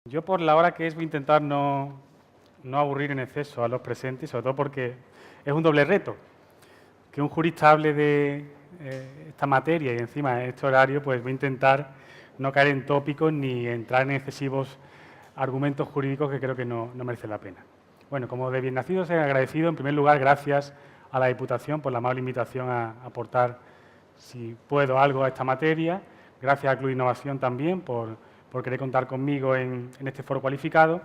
Yo por la hora que es voy a intentar no aburrir en exceso a los presentes, sobre todo porque es un doble reto. Que un jurista hable de esta materia y encima en este horario, pues voy a intentar no caer en tópicos ni entrar en excesivos argumentos jurídicos que creo que no merecen la pena. Bueno, como de bien nacido, ser agradecido, en primer lugar, gracias a la Diputación por la amable invitación a aportar, si puedo, algo a esta materia. Gracias al Club de Innovación también por querer contar conmigo en este foro cualificado.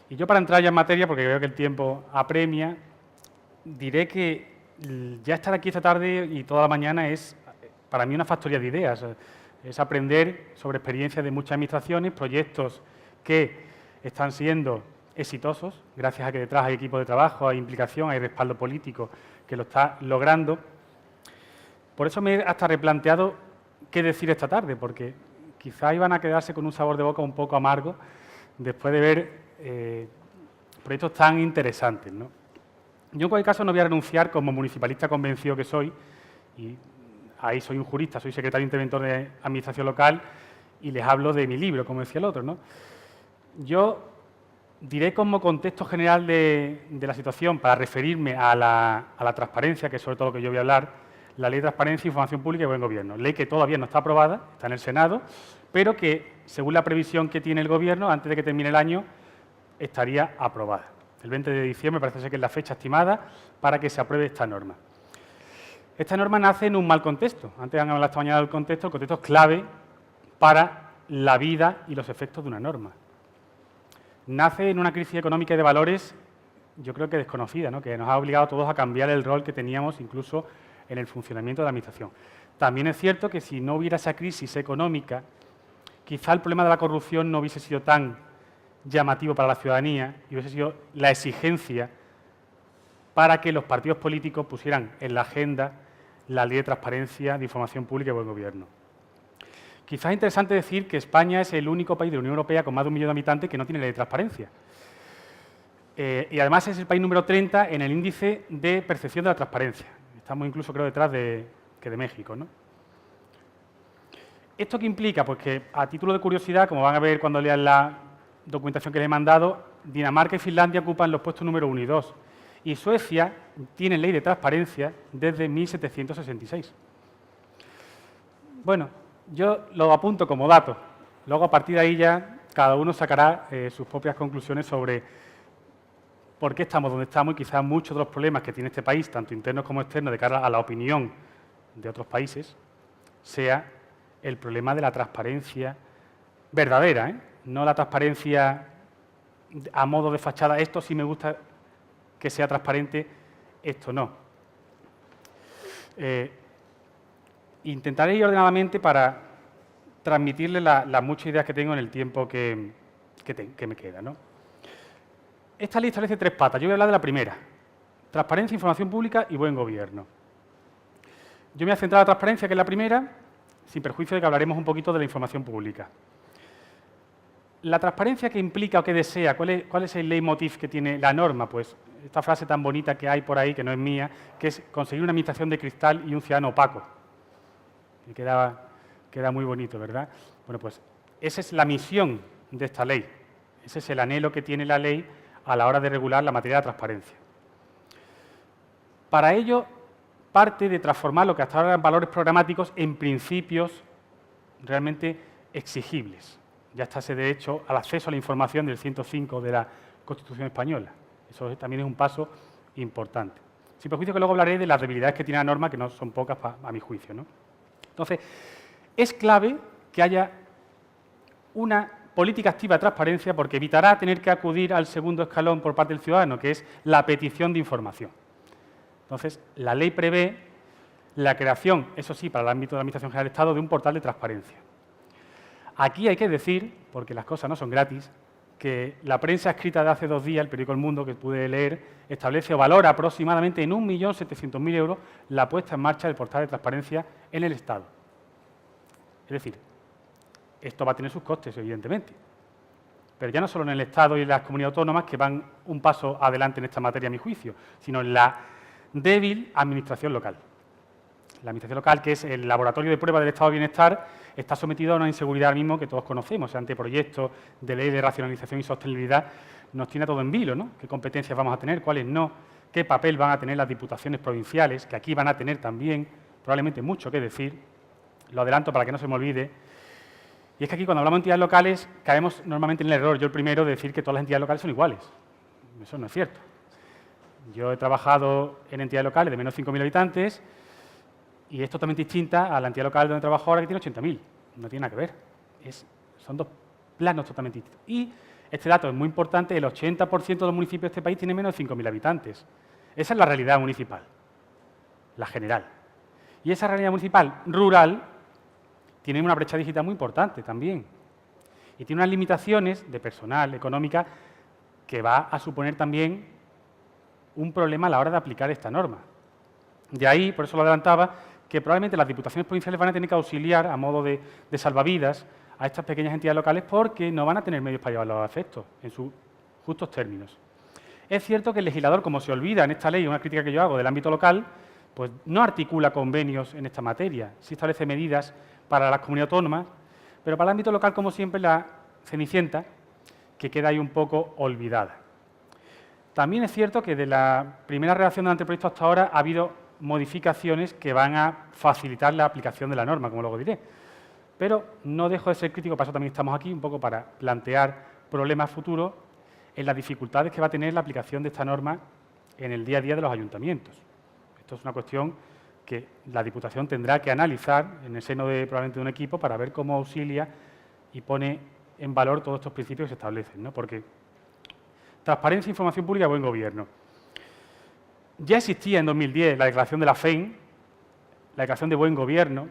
Y yo, para entrar ya en materia, porque creo que el tiempo apremia, diré que ya estar aquí esta tarde y toda la mañana es para mí una factoría de ideas. Es aprender sobre experiencias de muchas administraciones, proyectos que están siendo exitosos, gracias a que detrás hay equipo de trabajo, hay implicación, hay respaldo político que lo está logrando. Por eso me he hasta replanteado qué decir esta tarde, porque quizá iban a quedarse con un sabor de boca un poco amargo después de ver proyectos tan interesantes, ¿no? Yo, en cualquier caso, no voy a renunciar, como municipalista convencido que soy, y ahí soy un jurista, soy secretario interventor de Administración Local y les hablo de mi libro, como decía el otro, ¿no? Yo diré como contexto general de la situación, para referirme a la transparencia, que es sobre todo lo que yo voy a hablar, la Ley de Transparencia, Información Pública y Buen Gobierno. Ley que todavía no está aprobada, está en el Senado, pero que, según la previsión que tiene el Gobierno, antes de que termine el año, estaría aprobada. El 20 de diciembre parece ser que es la fecha estimada para que se apruebe esta norma. Esta norma nace en un mal contexto. Antes han hablado esta mañana del contexto. El contexto es clave para la vida y los efectos de una norma. Nace en una crisis económica y de valores, yo creo que desconocida, ¿no?, que nos ha obligado a todos a cambiar el rol que teníamos incluso en el funcionamiento de la Administración. También es cierto que si no hubiera esa crisis económica, quizá el problema de la corrupción no hubiese sido tan llamativo para la ciudadanía y hubiese sido la exigencia para que los partidos políticos pusieran en la agenda la Ley de Transparencia, de Información Pública y Buen Gobierno. Quizás es interesante decir que España es el único país de la Unión Europea con más de 1 millón de habitantes que no tiene Ley de Transparencia. Y además es el país número 30 en el índice de percepción de la transparencia. Estamos incluso, creo, detrás de México, ¿no? ¿Esto qué implica? Pues que, a título de curiosidad, como van a ver cuando lean la documentación que les he mandado, Dinamarca y Finlandia ocupan los puestos número 1 y 2. Y Suecia tiene ley de transparencia desde 1766. Bueno, yo lo apunto como dato. Luego, a partir de ahí, ya cada uno sacará sus propias conclusiones sobre por qué estamos donde estamos y quizás muchos de los problemas que tiene este país, tanto internos como externos, de cara a la opinión de otros países, sea el problema de la transparencia verdadera, no la transparencia a modo de fachada. Esto sí me gusta que sea transparente, esto no. Intentaré ir ordenadamente para transmitirle las muchas ideas que tengo en el tiempo que me queda, ¿no? Esta ley establece 3 patas. Yo voy a hablar de la primera: transparencia, información pública y buen gobierno. Yo me voy a centrar en la transparencia, que es la primera, sin perjuicio de que hablaremos un poquito de la información pública. La transparencia, ¿qué implica o qué desea? ¿Cuál es el leitmotiv que tiene la norma? Pues esta frase tan bonita que hay por ahí, que no es mía, que es conseguir una administración de cristal y un ciudadano opaco. Y queda muy bonito, ¿verdad? Bueno, pues esa es la misión de esta ley. Ese es el anhelo que tiene la ley a la hora de regular la materia de transparencia. Para ello, parte de transformar lo que hasta ahora eran valores programáticos en principios realmente exigibles. Ya está ese derecho al acceso a la información del 105 de la Constitución española. Eso también es un paso importante. Sin perjuicio que luego hablaré de las debilidades que tiene la norma, que no son pocas a mi juicio, ¿no? Entonces, es clave que haya una política activa de transparencia, porque evitará tener que acudir al segundo escalón por parte del ciudadano, que es la petición de información. Entonces, la ley prevé la creación, eso sí, para el ámbito de la Administración General del Estado, de un portal de transparencia. Aquí hay que decir, porque las cosas no son gratis, que la prensa escrita de hace 2 días, el periódico El Mundo, que pude leer, establece o valora aproximadamente en 1.700.000 euros la puesta en marcha del portal de transparencia en el Estado. Es decir, esto va a tener sus costes, evidentemente, pero ya no solo en el Estado y en las comunidades autónomas, que van un paso adelante en esta materia, a mi juicio, sino en la débil administración local. La administración local, que es el laboratorio de prueba del estado de bienestar está sometido a una inseguridad ahora mismo que todos conocemos. Ese anteproyecto de ley de racionalización y sostenibilidad nos tiene a todo en vilo, ¿no? ¿Qué competencias vamos a tener? ¿Cuáles no? ¿Qué papel van a tener las diputaciones provinciales? Que aquí van a tener también probablemente mucho que decir. Lo adelanto para que no se me olvide. Y es que aquí cuando hablamos de entidades locales caemos normalmente en el error, yo el primero, de decir que todas las entidades locales son iguales. Eso no es cierto. Yo he trabajado en entidades locales de menos de 5.000 habitantes y es totalmente distinta a la entidad local donde trabajo ahora, que tiene 80.000. No tiene nada que ver. Son dos planos totalmente distintos. Y este dato es muy importante, el 80% de los municipios de este país tienen menos de 5.000 habitantes. Esa es la realidad municipal, la general. Y esa realidad municipal rural tiene una brecha digital muy importante también. Y tiene unas limitaciones de personal, económica, que va a suponer también un problema a la hora de aplicar esta norma. De ahí, por eso lo adelantaba, que probablemente las diputaciones provinciales van a tener que auxiliar a modo de salvavidas a estas pequeñas entidades locales porque no van a tener medios para llevarlos a efecto en sus justos términos. Es cierto que el legislador, como se olvida en esta ley, una crítica que yo hago del ámbito local, pues no articula convenios en esta materia, sí establece medidas para las comunidades autónomas, pero para el ámbito local, como siempre, la Cenicienta, que queda ahí un poco olvidada. También es cierto que de la primera redacción del anteproyecto hasta ahora ha habido modificaciones que van a facilitar la aplicación de la norma, como luego diré. Pero no dejo de ser crítico, para eso también estamos aquí, un poco para plantear problemas futuros en las dificultades que va a tener la aplicación de esta norma en el día a día de los ayuntamientos. Esto es una cuestión que la Diputación tendrá que analizar en el seno probablemente de un equipo para ver cómo auxilia y pone en valor todos estos principios que se establecen, ¿no? Porque transparencia, información pública y buen gobierno. Ya existía en 2010 la declaración de la FEIN, la declaración de buen gobierno,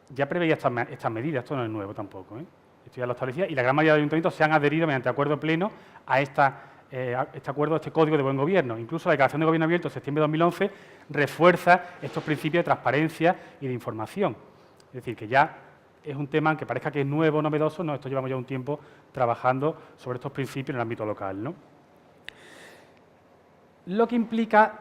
ya preveía estas medidas, esto no es nuevo tampoco, ¿eh? Esto ya lo establecía y la gran mayoría de ayuntamientos se han adherido mediante acuerdo pleno a este código de buen gobierno. Incluso la declaración de gobierno abierto de septiembre de 2011 refuerza estos principios de transparencia y de información. Es decir, que ya es un tema, aunque parezca que es nuevo, novedoso, no, esto llevamos ya un tiempo trabajando sobre estos principios en el ámbito local, ¿no? Lo que implica,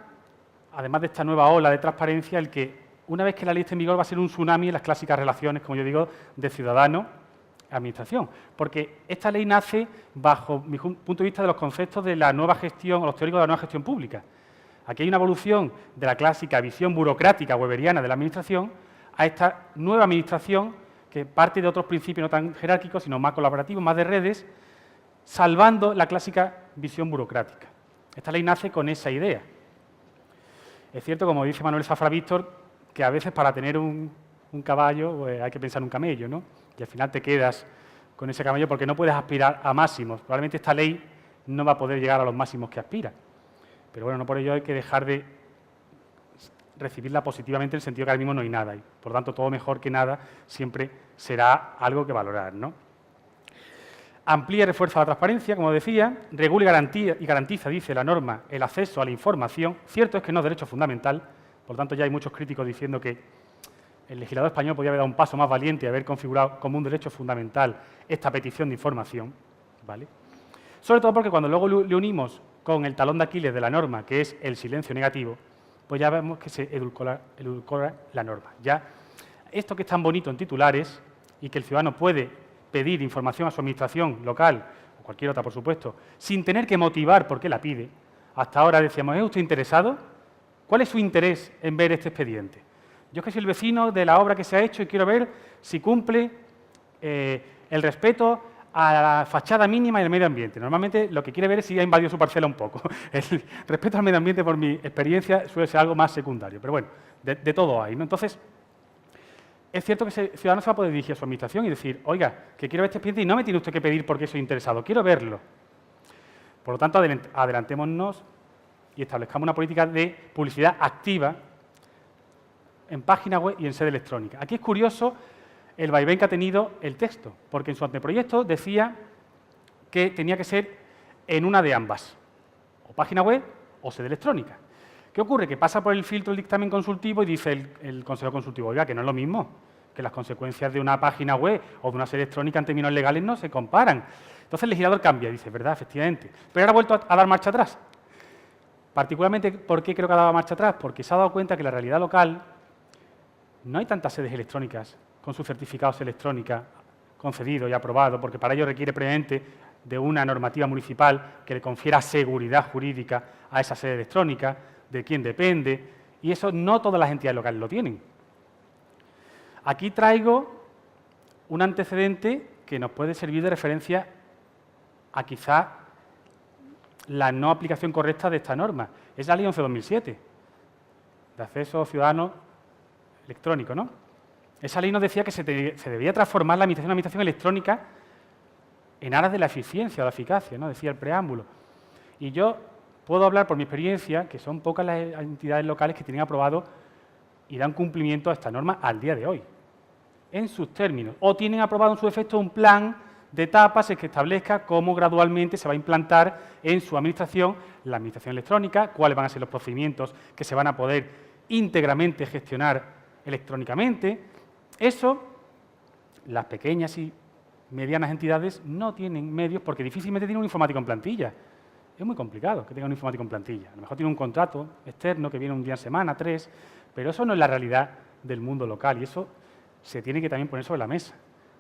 además de esta nueva ola de transparencia, el que una vez que la ley esté en vigor va a ser un tsunami en las clásicas relaciones, como yo digo, de ciudadano-administración. Porque esta ley nace bajo mi punto de vista de los conceptos de la nueva gestión, o los teóricos de la nueva gestión pública. Aquí hay una evolución de la clásica visión burocrática weberiana de la administración a esta nueva administración que parte de otros principios no tan jerárquicos, sino más colaborativos, más de redes, salvando la clásica visión burocrática. Esta ley nace con esa idea. Es cierto, como dice Manuel Zafra Víctor, que a veces para tener un caballo pues hay que pensar en un camello, ¿no? Y al final te quedas con ese camello porque no puedes aspirar a máximos. Probablemente esta ley no va a poder llegar a los máximos que aspira. Pero bueno, no por ello hay que dejar de recibirla positivamente en el sentido que ahora mismo no hay nada. Y por lo tanto, todo mejor que nada siempre será algo que valorar, ¿no? Amplía y refuerza la transparencia, como decía, regula y garantiza, dice la norma, el acceso a la información. Cierto es que no es derecho fundamental, por lo tanto ya hay muchos críticos diciendo que el legislador español podría haber dado un paso más valiente y haber configurado como un derecho fundamental esta petición de información, ¿vale? Sobre todo porque cuando luego le unimos con el talón de Aquiles de la norma, que es el silencio negativo, pues ya vemos que se edulcora la norma. Ya esto que es tan bonito en titulares y que el ciudadano puede pedir información a su administración local, o cualquier otra, por supuesto, sin tener que motivar por qué la pide. Hasta ahora decíamos, ¿es usted interesado? ¿Cuál es su interés en ver este expediente? Yo es que soy el vecino de la obra que se ha hecho y quiero ver si cumple el respeto a la fachada mínima y el medio ambiente. Normalmente lo que quiere ver es si ha invadido su parcela un poco. El respeto al medio ambiente, por mi experiencia, suele ser algo más secundario. Pero bueno, de todo hay, ¿no? Entonces, es cierto que ese ciudadano se va a poder dirigir a su administración y decir, oiga, que quiero ver este expediente y no me tiene usted que pedir porque soy interesado, quiero verlo. Por lo tanto, adelantémonos y establezcamos una política de publicidad activa en página web y en sede electrónica. Aquí es curioso el vaivén que ha tenido el texto, porque en su anteproyecto decía que tenía que ser en una de ambas, o página web o sede electrónica. ¿Qué ocurre? Que pasa por el filtro del dictamen consultivo y dice el Consejo Consultivo, oiga, que no es lo mismo, que las consecuencias de una página web o de una sede electrónica en términos legales no se comparan. Entonces el legislador cambia, dice, ¿verdad? Efectivamente. Pero ahora ha vuelto a dar marcha atrás. Particularmente, ¿por qué creo que ha dado marcha atrás? Porque se ha dado cuenta que en la realidad local no hay tantas sedes electrónicas con sus certificados electrónicos concedidos y aprobados, porque para ello requiere previamente de una normativa municipal que le confiera seguridad jurídica a esa sede electrónica, de quién depende, y eso no todas las entidades locales lo tienen. Aquí traigo un antecedente que nos puede servir de referencia a quizá la no aplicación correcta de esta norma. Es la Ley 11/2007, de acceso ciudadano electrónico, ¿no? Esa ley nos decía que se debía transformar la administración electrónica en aras de la eficiencia o la eficacia, ¿no? Decía el preámbulo. Y yo puedo hablar por mi experiencia que son pocas las entidades locales que tienen aprobado y dan cumplimiento a esta norma al día de hoy, en sus términos, o tienen aprobado en su efecto un plan de etapas que establezca cómo gradualmente se va a implantar en su administración la administración electrónica, cuáles van a ser los procedimientos que se van a poder íntegramente gestionar electrónicamente. Eso, las pequeñas y medianas entidades no tienen medios porque difícilmente tienen un informático en plantilla. Es muy complicado que tenga un informático en plantilla. A lo mejor tiene un contrato externo que viene un día en semana, 3, pero eso no es la realidad del mundo local y eso se tiene que también poner sobre la mesa,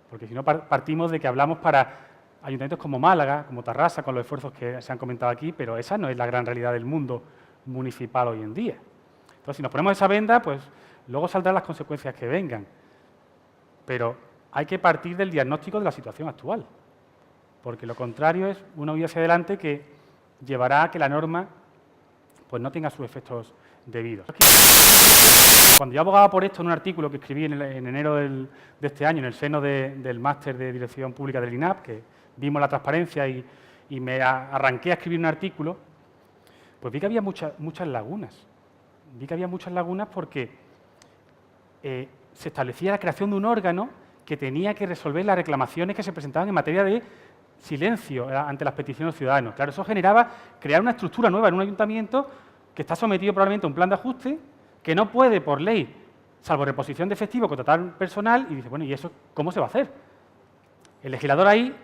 porque si no partimos de que hablamos para ayuntamientos como Málaga, como Tarrasa, con los esfuerzos que se han comentado aquí, pero esa no es la gran realidad del mundo municipal hoy en día. Entonces, si nos ponemos esa venda, pues luego saldrán las consecuencias que vengan, pero hay que partir del diagnóstico de la situación actual, porque lo contrario es una huida hacia adelante que llevará a que la norma pues no tenga sus efectos debidos. Cuando yo abogaba por esto en un artículo que escribí en enero de este año, en el seno del máster de Dirección Pública del INAP, que vimos la transparencia y me arranqué a escribir un artículo, pues vi que había muchas lagunas. Vi que había muchas lagunas porque se establecía la creación de un órgano que tenía que resolver las reclamaciones que se presentaban en materia de silencio ante las peticiones de los ciudadanos. Claro, eso generaba crear una estructura nueva en un ayuntamiento que está sometido probablemente a un plan de ajuste, que no puede, por ley, salvo reposición de efectivo, contratar personal, y dice, bueno, ¿y eso cómo se va a hacer? El legislador ahí,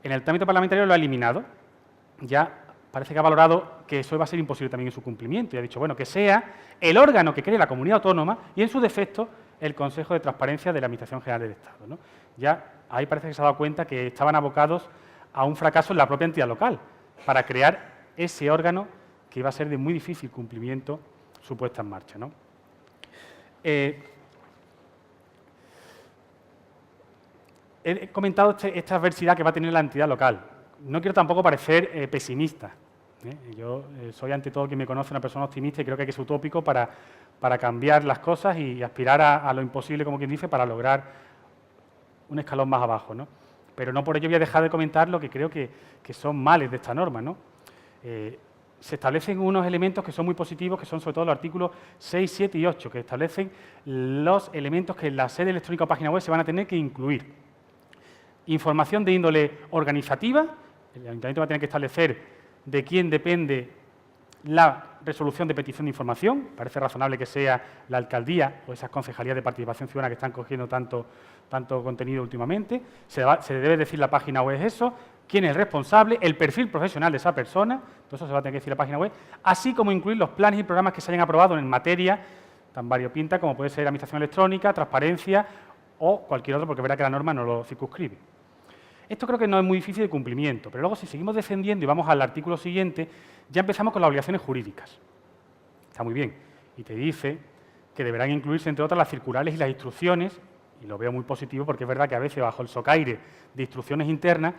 en el trámite parlamentario, lo ha eliminado. Ya parece que ha valorado que eso va a ser imposible también en su cumplimiento, y ha dicho, bueno, que sea el órgano que cree la comunidad autónoma y, en su defecto, el Consejo de Transparencia de la Administración General del Estado, ¿no? Ya ahí parece que se ha dado cuenta que estaban abocados a un fracaso en la propia entidad local para crear ese órgano que iba a ser de muy difícil cumplimiento su puesta en marcha, ¿no? He comentado esta adversidad que va a tener la entidad local. No quiero tampoco parecer pesimista. Yo soy, ante todo, quien me conoce, una persona optimista y creo que hay que ser utópico para cambiar las cosas y aspirar a lo imposible, como quien dice, para lograr un escalón más abajo, ¿no? Pero no por ello voy a dejar de comentar lo que creo que son males de esta norma, ¿no? Se establecen unos elementos que son muy positivos, que son sobre todo los artículos 6, 7 y 8, que establecen los elementos que en la sede electrónica o página web se van a tener que incluir. Información de índole organizativa, el ayuntamiento va a tener que establecer de quién depende la resolución de petición de información. Parece razonable que sea la alcaldía o esas concejalías de participación ciudadana que están cogiendo tanto contenido últimamente. Se debe decir la página web es eso, quién es el responsable, el perfil profesional de esa persona, todo eso se va a tener que decir la página web, así como incluir los planes y programas que se hayan aprobado en materia tan variopinta como puede ser administración electrónica, transparencia o cualquier otro, porque verá que la norma no lo circunscribe. Esto creo que no es muy difícil de cumplimiento, pero luego si seguimos defendiendo y vamos al artículo siguiente, ya empezamos con las obligaciones jurídicas. Está muy bien. Y te dice que deberán incluirse, entre otras, las circulares y las instrucciones, y lo veo muy positivo porque es verdad que a veces, bajo el socaire de instrucciones internas,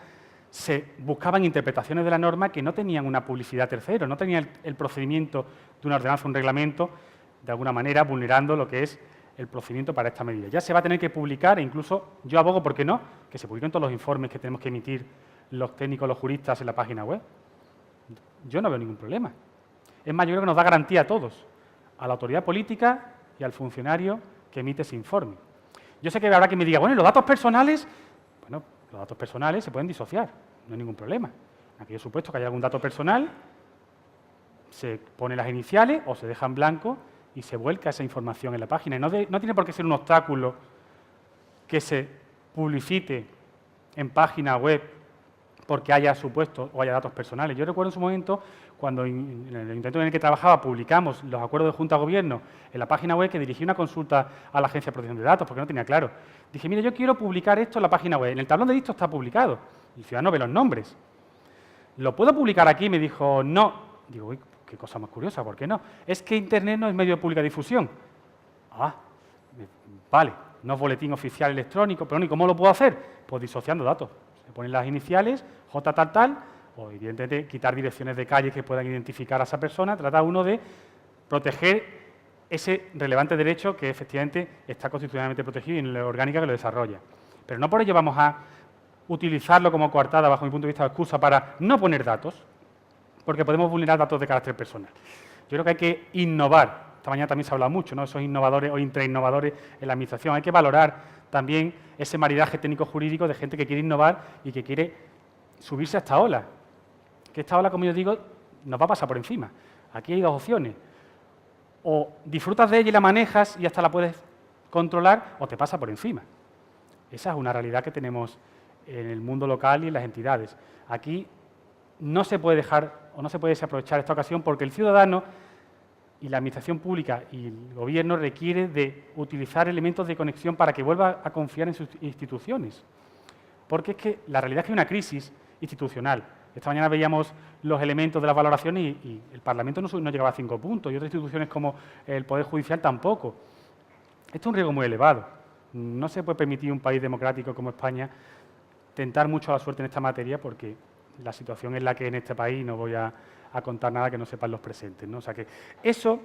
se buscaban interpretaciones de la norma que no tenían una publicidad tercero, no tenían el procedimiento de una ordenanza o un reglamento, de alguna manera vulnerando lo que es el procedimiento para esta medida. Ya se va a tener que publicar, e incluso yo abogo, ¿por qué no?, que se publiquen todos los informes que tenemos que emitir los técnicos, los juristas en la página web. Yo no veo ningún problema. Es más, yo creo que nos da garantía a todos, a la autoridad política y al funcionario que emite ese informe. Yo sé que habrá quien me diga, bueno, ¿y los datos personales? Bueno, los datos personales se pueden disociar, no hay ningún problema. En aquello supuesto que haya algún dato personal, se pone las iniciales o se deja en blanco y se vuelca esa información en la página. Y no tiene por qué ser un obstáculo que se publicite en página web porque haya supuestos o haya datos personales. Yo recuerdo en su momento, cuando en el ayuntamiento en el que trabajaba publicamos los acuerdos de Junta de Gobierno en la página web, que dirigí una consulta a la Agencia de Protección de Datos, porque no tenía claro. Dije, mire, yo quiero publicar esto en la página web. En el tablón de dictos está publicado. Y el ciudadano ve los nombres. ¿Lo puedo publicar aquí? Me dijo, no. Digo, uy, qué cosa más curiosa, ¿por qué no? Es que Internet no es medio de pública difusión. Ah, vale, no es boletín oficial electrónico, pero ¿y cómo lo puedo hacer? Pues disociando datos. Se ponen las iniciales, J tal tal, o evidentemente quitar direcciones de calles que puedan identificar a esa persona. Trata uno de proteger ese relevante derecho que efectivamente está constitucionalmente protegido y en la orgánica que lo desarrolla. Pero no por ello vamos a utilizarlo como coartada, bajo mi punto de vista, o excusa para no poner datos, porque podemos vulnerar datos de carácter personal. Yo creo que hay que innovar. Esta mañana también se ha hablado mucho, ¿no?, esos innovadores o intrainnovadores en la Administración. Hay que valorar también ese maridaje técnico-jurídico de gente que quiere innovar y que quiere subirse a esta ola. Que esta ola, como yo digo, nos va a pasar por encima. Aquí hay dos opciones. O disfrutas de ella y la manejas y hasta la puedes controlar, o te pasa por encima. Esa es una realidad que tenemos en el mundo local y en las entidades. Aquí no se puede dejar o no se puede desaprovechar esta ocasión porque el ciudadano y la Administración pública y el Gobierno requiere de utilizar elementos de conexión para que vuelva a confiar en sus instituciones. Porque es que la realidad es que hay una crisis institucional. Esta mañana veíamos los elementos de las valoraciones y el Parlamento no llegaba a 5 puntos y otras instituciones como el Poder Judicial tampoco. Esto es un riesgo muy elevado. No se puede permitir un país democrático como España tentar mucho a la suerte en esta materia porque la situación es la que en este país, no voy a contar nada que no sepan los presentes, ¿no? O sea que eso,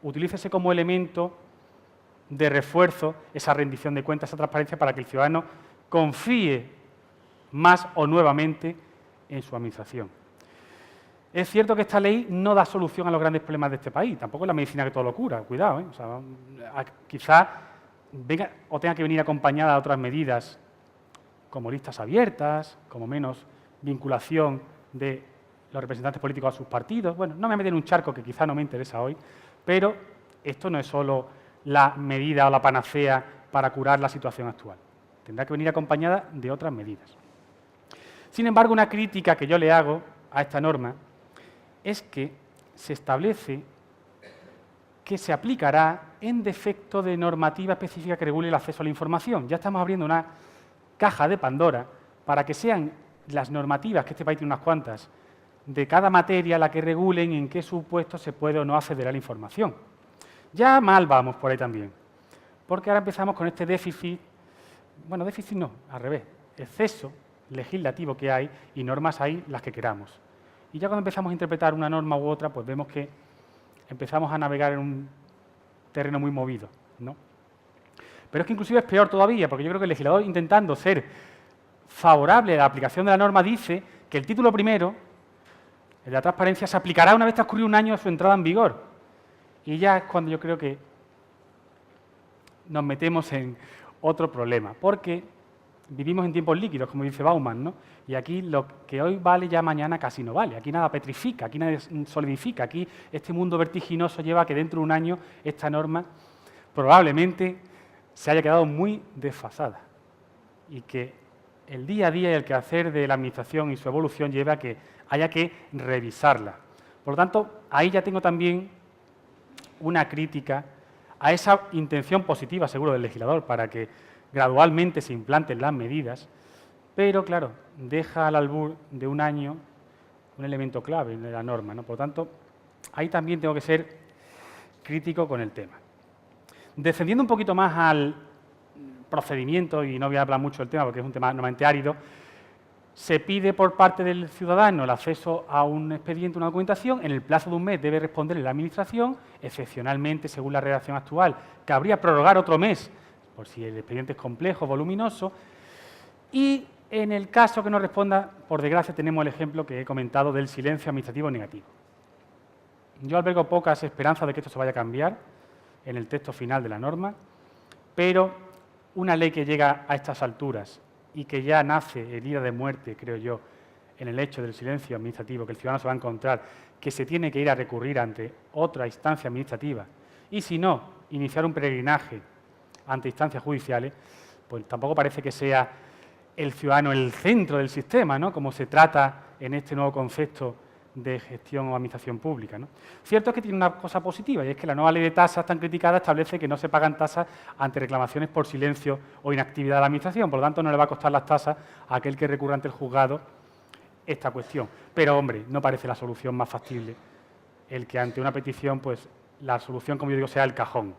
utilícese como elemento de refuerzo, esa rendición de cuentas, esa transparencia, para que el ciudadano confíe más o nuevamente en su Administración. Es cierto que esta ley no da solución a los grandes problemas de este país, tampoco es la medicina que todo lo cura, cuidado, ¿eh? O sea, quizás venga o tenga que venir acompañada de otras medidas como listas abiertas, como menos vinculación de los representantes políticos a sus partidos. Bueno, no me meto en un charco que quizá no me interesa hoy, pero esto no es solo la medida o la panacea para curar la situación actual. Tendrá que venir acompañada de otras medidas. Sin embargo, una crítica que yo le hago a esta norma es que se establece que se aplicará en defecto de normativa específica que regule el acceso a la información. Ya estamos abriendo una caja de Pandora para que sean las normativas, que este país tiene unas cuantas, de cada materia la que regulen en qué supuestos se puede o no acceder a la información. Ya mal vamos por ahí también, porque ahora empezamos con este déficit, bueno, déficit no, al revés, exceso legislativo que hay y normas hay las que queramos. Y ya cuando empezamos a interpretar una norma u otra, pues vemos que empezamos a navegar en un terreno muy movido, ¿no? Pero es que inclusive es peor todavía, porque yo creo que el legislador, intentando ser favorable a la aplicación de la norma, dice que el título primero, el de la transparencia, se aplicará una vez transcurrido un año de su entrada en vigor. Y ya es cuando yo creo que nos metemos en otro problema, porque vivimos en tiempos líquidos, como dice Bauman, ¿no? Y aquí lo que hoy vale ya mañana casi no vale. Aquí nada petrifica, aquí nada solidifica. Aquí este mundo vertiginoso lleva a que dentro de un año esta norma probablemente se haya quedado muy desfasada y que el día a día y el quehacer de la Administración y su evolución lleva a que haya que revisarla. Por lo tanto, ahí ya tengo también una crítica a esa intención positiva, seguro, del legislador para que gradualmente se implanten las medidas, pero, claro, deja al albur de un año un elemento clave de la norma, ¿no? Por lo tanto, ahí también tengo que ser crítico con el tema. Descendiendo un poquito más al procedimiento, y no voy a hablar mucho del tema porque es un tema normalmente árido, se pide por parte del ciudadano el acceso a un expediente, una documentación, en el plazo de un mes debe responderle la Administración, excepcionalmente, según la redacción actual, cabría prorrogar otro mes, por si el expediente es complejo, voluminoso, y en el caso que no responda, por desgracia, tenemos el ejemplo que he comentado del silencio administrativo negativo. Yo albergo pocas esperanzas de que esto se vaya a cambiar en el texto final de la norma, pero una ley que llega a estas alturas y que ya nace herida de muerte, creo yo, en el hecho del silencio administrativo, que el ciudadano se va a encontrar, que se tiene que ir a recurrir ante otra instancia administrativa, y si no, iniciar un peregrinaje ante instancias judiciales, pues tampoco parece que sea el ciudadano en el centro del sistema, ¿no? Como se trata en este nuevo concepto de gestión o administración pública, ¿no? Cierto es que tiene una cosa positiva, y es que la nueva ley de tasas tan criticada establece que no se pagan tasas ante reclamaciones por silencio o inactividad de la administración, por lo tanto no le va a costar las tasas a aquel que recurra ante el juzgado esta cuestión. Pero, hombre, no parece la solución más factible el que ante una petición, pues, la solución, como yo digo, sea el cajón.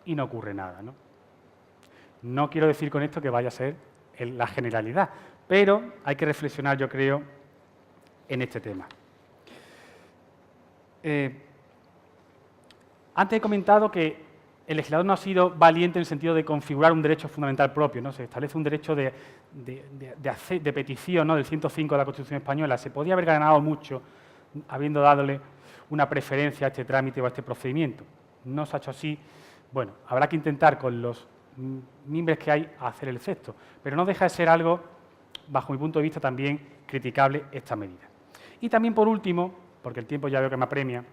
Y no ocurre nada, ¿no? No quiero decir con esto que vaya a ser la generalidad, pero hay que reflexionar, yo creo, en este tema. Antes he comentado que el legislador no ha sido valiente en el sentido de configurar un derecho fundamental propio, ¿no? Se establece un derecho de petición, ¿no? Del 105 de la Constitución española. Se podía haber ganado mucho habiendo dádole una preferencia a este trámite o a este procedimiento. No se ha hecho así. Bueno, habrá que intentar con los mimbres que hay hacer el efecto, pero no deja de ser algo, bajo mi punto de vista, también criticable esta medida. Y también, por último, porque el tiempo ya veo que me apremia,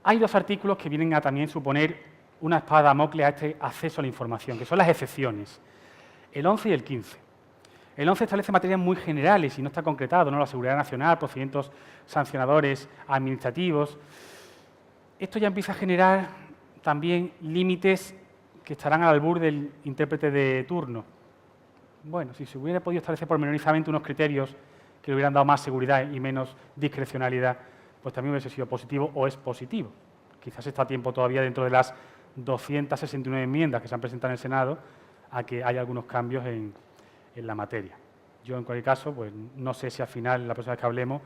hay dos artículos que vienen a también suponer una espada de Damocles a este acceso a la información, que son las excepciones, el 11 y el 15. El 11 establece materias muy generales y no está concretado, ¿no? La seguridad nacional, procedimientos sancionadores administrativos. Esto ya empieza a generar también límites que estarán al albur del intérprete de turno. Bueno, si se hubiera podido establecer pormenorizadamente unos criterios que le hubieran dado más seguridad y menos discrecionalidad, pues también hubiese sido positivo o es positivo. Quizás está a tiempo todavía, dentro de las 269 enmiendas que se han presentado en el Senado, a que haya algunos cambios en la materia. Yo, en cualquier caso, pues no sé si al final, la próxima vez que hablemos,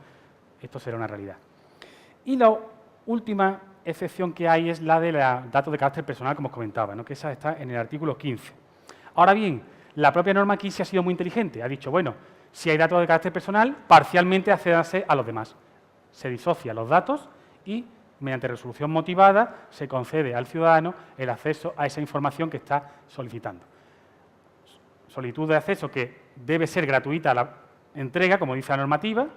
esto será una realidad. Y la última excepción que hay es la de los datos de carácter personal, como os comentaba, ¿no? Que esa está en el artículo 15. Ahora bien, la propia norma aquí sí ha sido muy inteligente. Ha dicho, bueno, si hay datos de carácter personal, parcialmente accédanse a los demás. Se disocia los datos y, mediante resolución motivada, se concede al ciudadano el acceso a esa información que está solicitando. Solicitud de acceso que debe ser gratuita a la entrega, como dice la normativa,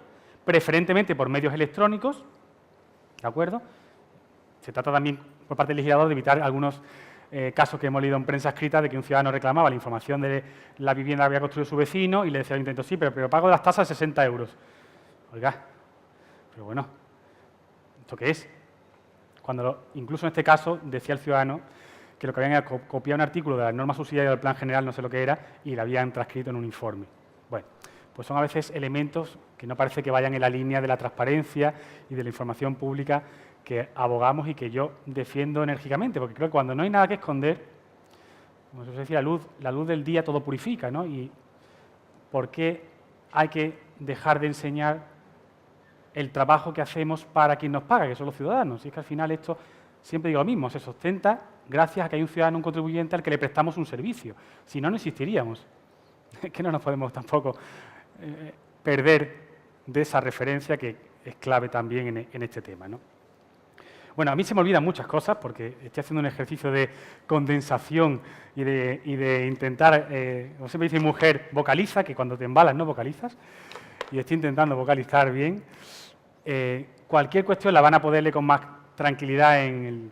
preferentemente por medios electrónicos, ¿de acuerdo? Se trata también, por parte del legislador, de evitar algunos casos que hemos leído en prensa escrita de que un ciudadano reclamaba la información de la vivienda que había construido su vecino y le decía al intento, sí, pero pago las tasas 60 euros. Oiga, pero bueno, ¿esto qué es? Cuando incluso en este caso decía el ciudadano que lo que habían era copiado un artículo de la norma subsidiaria del plan general, no sé lo que era, y lo habían transcrito en un informe. Bueno, pues son a veces elementos que no parece que vayan en la línea de la transparencia y de la información pública que abogamos y que yo defiendo enérgicamente, porque creo que cuando no hay nada que esconder, como se decía, la luz del día todo purifica, ¿no? Y ¿por qué hay que dejar de enseñar el trabajo que hacemos para quien nos paga, que son los ciudadanos? Y es que al final esto, siempre digo lo mismo, se sustenta gracias a que hay un ciudadano, un contribuyente al que le prestamos un servicio. Si no, no existiríamos. Es que no nos podemos tampoco perder de esa referencia que es clave también en este tema, ¿no? Bueno, a mí se me olvidan muchas cosas porque estoy haciendo un ejercicio de condensación y de intentar, como siempre dice mi mujer, vocaliza, que cuando te embalas no vocalizas, y estoy intentando vocalizar bien. Cualquier cuestión la van a poder leer con más tranquilidad en el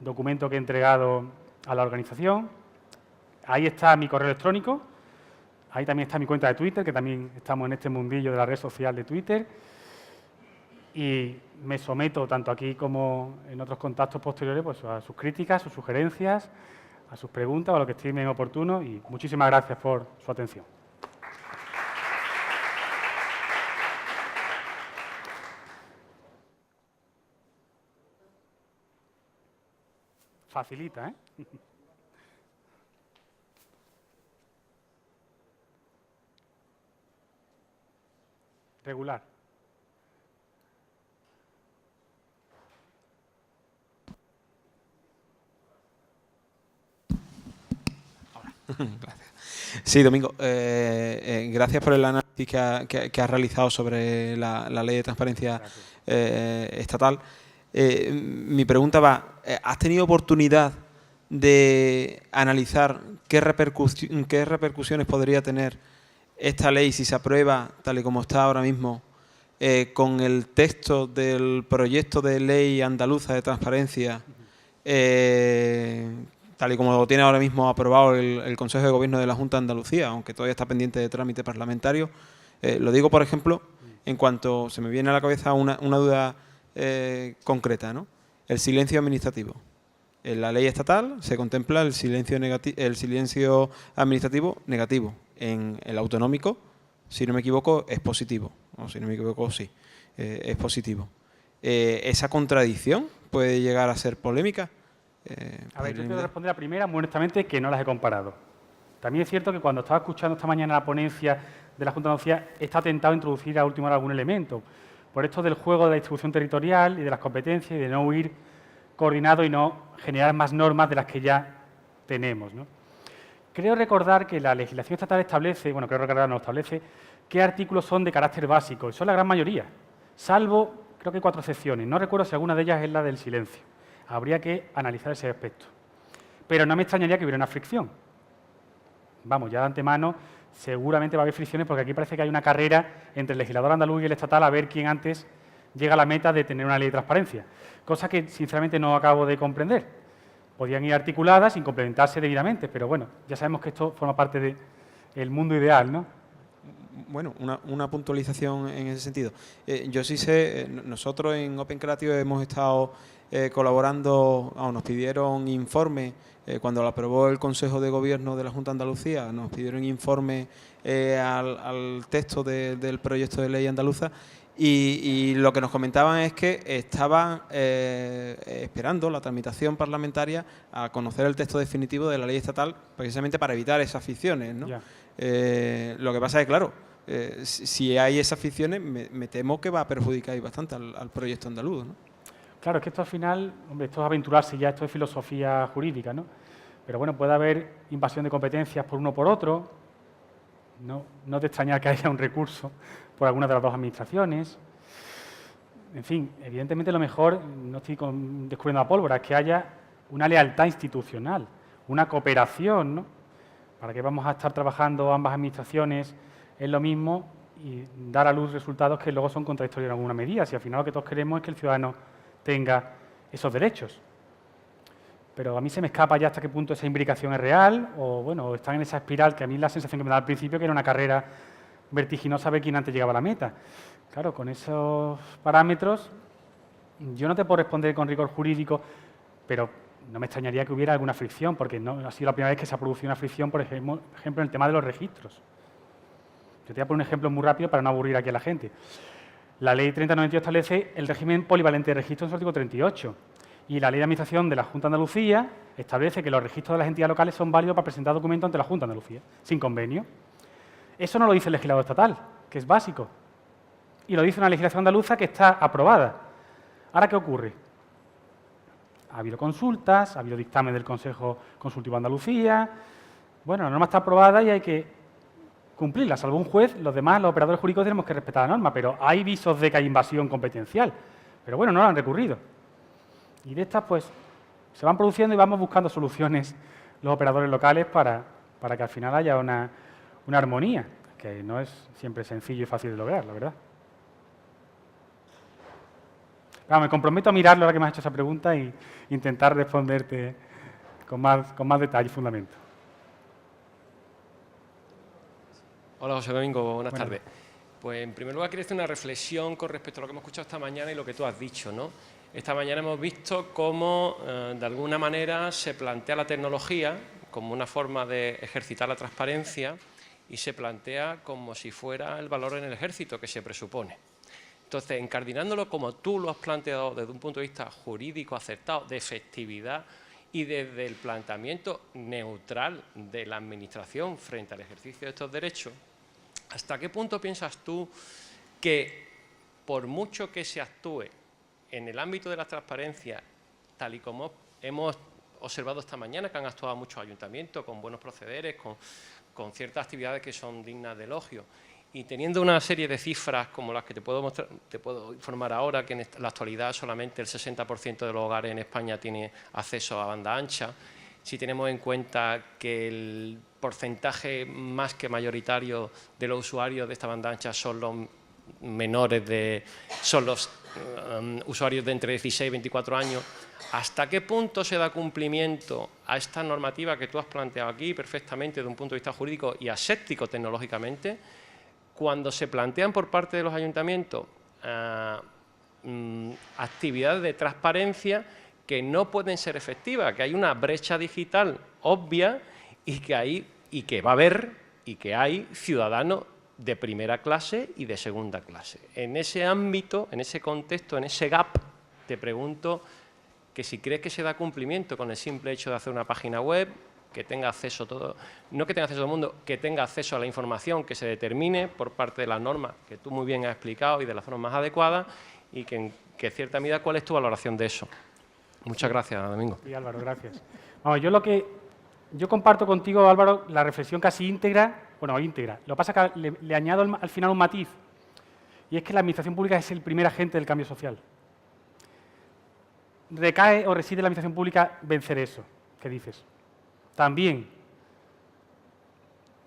documento que he entregado a la organización. Ahí está mi correo electrónico, ahí también está mi cuenta de Twitter, que también estamos en este mundillo de la red social de Twitter. Y me someto, tanto aquí como en otros contactos posteriores, pues a sus críticas, sus sugerencias, a sus preguntas o a lo que estimen oportuno. Y muchísimas gracias por su atención. Facilita, ¿eh? Regular. Gracias. Sí, Domingo, gracias por el análisis que has realizado sobre la ley de transparencia estatal. Mi pregunta va, ¿has tenido oportunidad de analizar qué repercusiones podría tener esta ley si se aprueba tal y como está ahora mismo con el texto del proyecto de ley andaluza de transparencia tal y como lo tiene ahora mismo aprobado el Consejo de Gobierno de la Junta de Andalucía, aunque todavía está pendiente de trámite parlamentario. Lo digo, por ejemplo, en cuanto se me viene a la cabeza una duda concreta, ¿no? El silencio administrativo. En la ley estatal se contempla el silencio administrativo negativo. En el autonómico, si no me equivoco, es positivo. O si no me equivoco, sí, es positivo. ¿Esa contradicción puede llegar a ser polémica? A ver, yo te voy a responder la primera, muy honestamente, que no las he comparado. También es cierto que cuando estaba escuchando esta mañana la ponencia de la Junta de Andalucía, está tentado a introducir a última hora algún elemento. Por esto del juego de la distribución territorial y de las competencias y de no huir coordinado y no generar más normas de las que ya tenemos, ¿no? Creo recordar que la legislación estatal establece, bueno, creo recordar no establece, qué artículos son de carácter básico, y son la gran mayoría, salvo, creo que 4 excepciones. No recuerdo si alguna de ellas es la del silencio. Habría que analizar ese aspecto. Pero no me extrañaría que hubiera una fricción. Vamos, ya de antemano seguramente va a haber fricciones porque aquí parece que hay una carrera entre el legislador andaluz y el estatal a ver quién antes llega a la meta de tener una ley de transparencia, cosa que sinceramente no acabo de comprender. Podían ir articuladas sin complementarse debidamente, pero bueno, ya sabemos que esto forma parte del mundo ideal, ¿no? Bueno, una puntualización en ese sentido. Yo sí sé, nosotros en Open Creative hemos estado colaborando, nos pidieron informe, cuando lo aprobó el Consejo de Gobierno de la Junta de Andalucía, nos pidieron informe al texto del proyecto de ley andaluza y lo que nos comentaban es que estaban esperando la tramitación parlamentaria a conocer el texto definitivo de la ley estatal precisamente para evitar esas ficciones, ¿no? Lo que pasa es que, claro, si hay esas ficciones, me temo que va a perjudicar bastante al proyecto andaluz, ¿no? Claro, es que esto al final, hombre, esto es aventurarse ya, esto es filosofía jurídica, ¿no? Pero bueno, puede haber invasión de competencias por uno o por otro, no te extrañar que haya un recurso por alguna de las dos administraciones. En fin, evidentemente lo mejor, no estoy descubriendo la pólvora, es que haya una lealtad institucional, una cooperación, ¿no? ¿Para qué vamos a estar trabajando ambas administraciones en lo mismo y dar a luz resultados que luego son contradictorios en alguna medida? Si al final lo que todos queremos es que el ciudadano tenga esos derechos. Pero a mí se me escapa ya hasta qué punto esa imbricación es real o, bueno, están en esa espiral que a mí la sensación que me da al principio que era una carrera vertiginosa a ver quién antes llegaba a la meta. Claro, con esos parámetros yo no te puedo responder con rigor jurídico, pero no me extrañaría que hubiera alguna fricción, porque no ha sido la primera vez que se ha producido una fricción, por ejemplo, en el tema de los registros. Yo te voy a poner un ejemplo muy rápido para no aburrir aquí a la gente. La Ley 3092 establece el régimen polivalente de registro en su artículo 38 y la Ley de Administración de la Junta de Andalucía establece que los registros de las entidades locales son válidos para presentar documentos ante la Junta de Andalucía, sin convenio. Eso no lo dice el legislador estatal, que es básico, y lo dice una legislación andaluza que está aprobada. ¿Ahora qué ocurre? Ha habido consultas, ha habido dictamen del Consejo Consultivo de Andalucía. Bueno, la norma está aprobada y hay que cumplirla. Salvo un juez, los demás, los operadores jurídicos, tenemos que respetar la norma, pero hay visos de que hay invasión competencial. Pero bueno, no lo han recurrido. Y de estas, pues, se van produciendo y vamos buscando soluciones los operadores locales para que al final haya una armonía, que no es siempre sencillo y fácil de lograr, la verdad. Claro, me comprometo a mirarlo ahora que me has hecho esa pregunta e intentar responderte con más detalle y fundamento. Hola, José Domingo, buenas tardes. Pues en primer lugar quería hacer una reflexión con respecto a lo que hemos escuchado esta mañana y lo que tú has dicho, ¿no? Esta mañana hemos visto cómo, de alguna manera, se plantea la tecnología como una forma de ejercitar la transparencia y se plantea como si fuera el valor en el ejército que se presupone. Entonces, encardinándolo como tú lo has planteado desde un punto de vista jurídico acertado, de efectividad y desde el planteamiento neutral de la Administración frente al ejercicio de estos derechos, ¿hasta qué punto piensas tú que, por mucho que se actúe en el ámbito de la transparencia, tal y como hemos observado esta mañana, que han actuado muchos ayuntamientos con buenos procederes, con ciertas actividades que son dignas de elogio, y teniendo una serie de cifras como las que te puedo informar ahora, que en la actualidad solamente el 60% de los hogares en España tiene acceso a banda ancha, si tenemos en cuenta que el porcentaje más que mayoritario de los usuarios de esta banda ancha son los menores son los usuarios de entre 16 y 24 años, ¿Hasta qué punto se da cumplimiento a esta normativa que tú has planteado aquí perfectamente desde un punto de vista jurídico y aséptico tecnológicamente, cuando se plantean por parte de los ayuntamientos actividades de transparencia que no pueden ser efectivas, que hay una brecha digital obvia y que va a haber y que hay ciudadanos de primera clase y de segunda clase? En ese ámbito, en ese contexto, en ese gap, te pregunto que si crees que se da cumplimiento con el simple hecho de hacer una página web, que tenga acceso todo, no que tenga acceso todo el mundo, que tenga acceso a la información que se determine por parte de las normas que tú muy bien has explicado y de la forma más adecuada, y que en cierta medida, ¿cuál es tu valoración de eso? Muchas gracias, Domingo. Sí, Álvaro, gracias. Vamos, yo comparto contigo, Álvaro, la reflexión casi íntegra, bueno, íntegra. Lo que pasa es que le añado al final un matiz, y es que la administración pública es el primer agente del cambio social. ¿Recae o reside en la administración pública vencer eso que dices? También.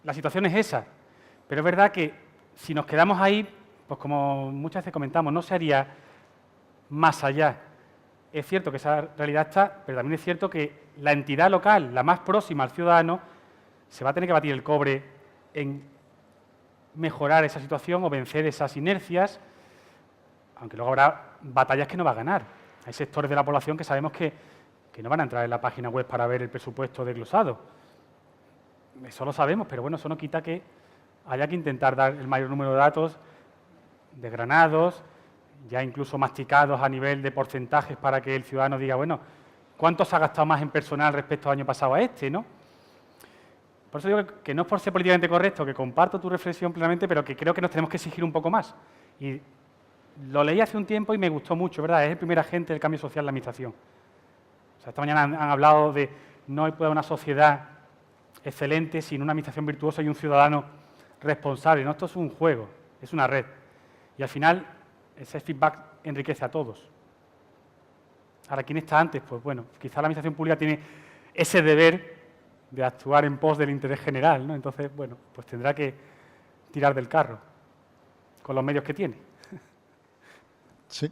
La situación es esa, pero es verdad que si nos quedamos ahí, pues como muchas veces comentamos, no se haría más allá. Es cierto que esa realidad está, pero también es cierto que la entidad local, la más próxima al ciudadano, se va a tener que batir el cobre en mejorar esa situación o vencer esas inercias, aunque luego habrá batallas que no va a ganar. Hay sectores de la población que sabemos que no van a entrar en la página web para ver el presupuesto desglosado. Eso lo sabemos, pero bueno, eso no quita que haya que intentar dar el mayor número de datos desgranados, ya incluso masticados a nivel de porcentajes para que el ciudadano diga, bueno, ¿cuánto se ha gastado más en personal respecto al año pasado a este, no? Por eso digo que no es por ser políticamente correcto, que comparto tu reflexión plenamente, pero que creo que nos tenemos que exigir un poco más. Y lo leí hace un tiempo y me gustó mucho, ¿verdad? Es el primer agente del cambio social en la administración. O sea, esta mañana han hablado de no puede haber una sociedad excelente sin una administración virtuosa y un ciudadano responsable. No, esto es un juego, es una red. Y al final, ese feedback enriquece a todos. Ahora, ¿quién está antes? Pues bueno, quizá la administración pública tiene ese deber de actuar en pos del interés general, ¿no? Entonces, bueno, pues tendrá que tirar del carro con los medios que tiene. Sí.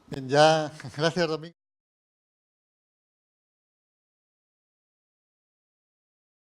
Bien, ya, gracias, Domingo.